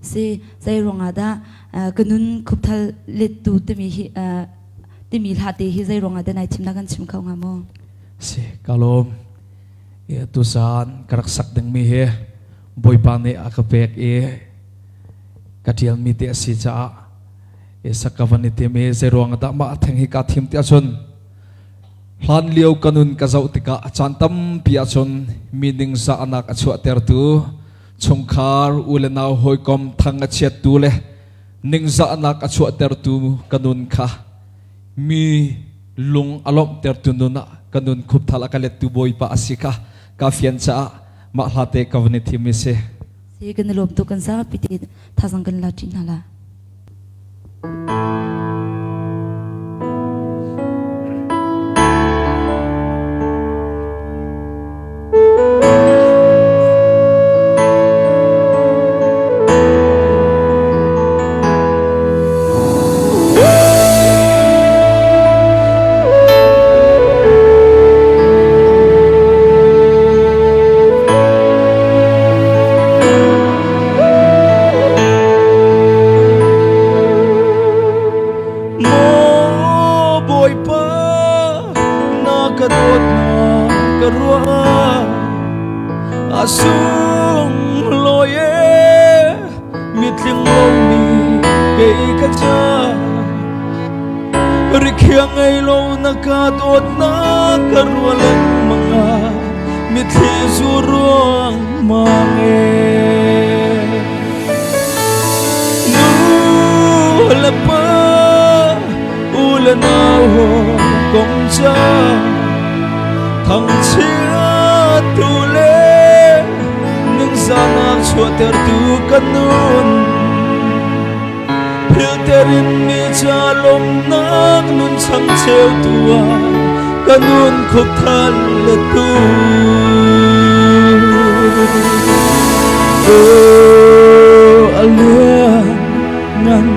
si zai ronga da kanun khupthal let tu timi hati hi zai ronga da nai chimna kan chimkhau ngamo si kalom e tu san karak sak deng mi he boy pane akapek e katial mi te si cha e sakavani te me zai ronga da ma theng hi ka thim te chon hlan liau kanun ka zau tika chantam pia chon meaning za anak achua ter tu chongkhar ulenau hoikom thanga chet tu le ningza anak achua ter tu kanun kha mi lung alom ter tu nuna kanun khup thala ka let tu boy pa asika ka fian cha ma hlate kavni thimi se si kan lom tu kan sa piti thasang kan la tin hala asung loye mitling loni kay kacha rikyang ay lo nakadot na karwalang mga mitli suruang mange nula pa ulanaw kong cha thang chia tule Zanak suater tu kanun Pilterin mi jalom nak nun sang ceu tua Kanun kuk thal letu Oh alian ngan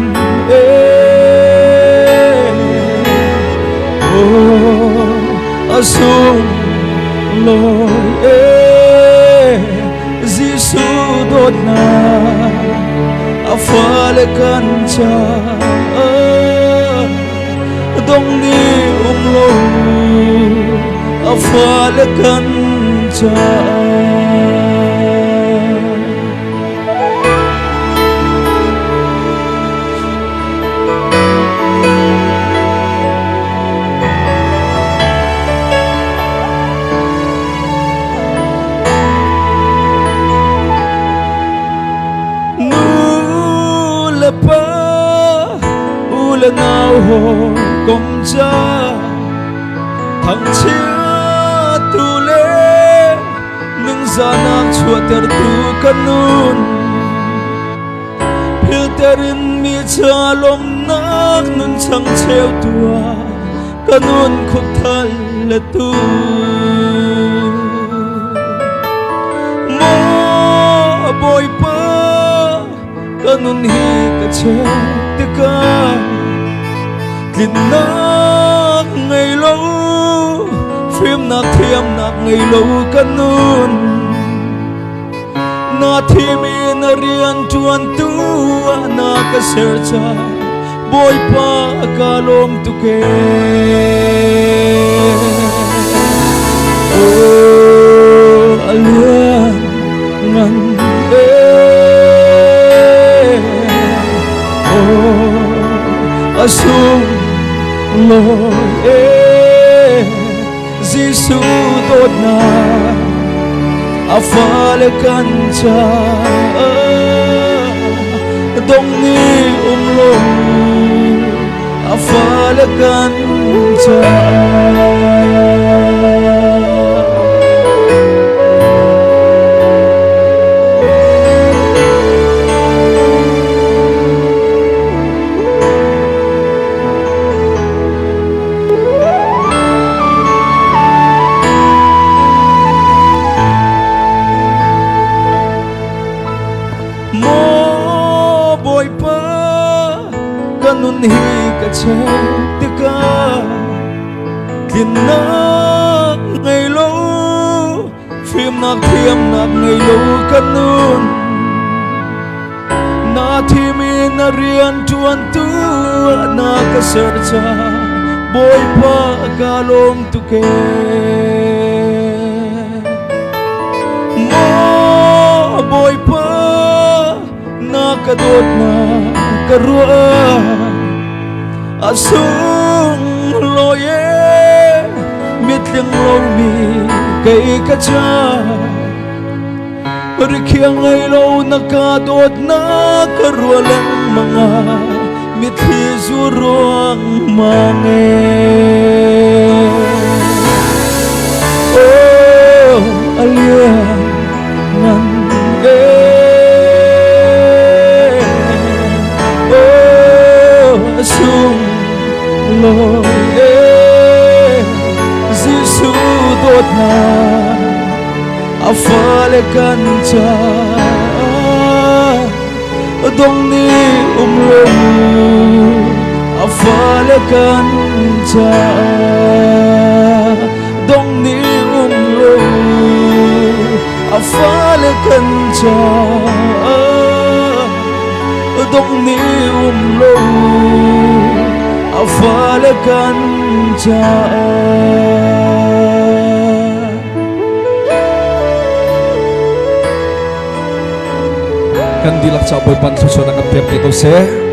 Oh asung loy sudod na afalekan cha dong ni umlo afalekan cha ulanau ho kom cha thang chia tule ning zanak chuater tu kanun filterin mi chalom nak nun chang cheu tua kanun khup thal le tu mo boy pa kanun hi ka che tika Linak ngay lâu phim nak thiam nak ngay lâu kanun na thimi na rian tuan tua na ka sercha boy pa kalom tuke Oh alian ngan Oh asung loy Jisu dot na afalekan cha dong ni umlo afalekan cha kanun hi ka che tika kinak ngay lo phim nak thiam nak ngay lo kanun na timi na rian tuan tu na kaserja boy pa kalom tuke mo boy pa na kadot na karua asung loye mitling lomi kay kacha Rikyang ay lo nakadot na karualang mga mithi surong mange Oh alian nan Oh asung lo zisudot na afalekan cha dong ni umlong afalekan cha dong ni umlong afalekan cha dong ni umlong afalekan cha kan dilak sa boy pan susunod ang kapyap ito se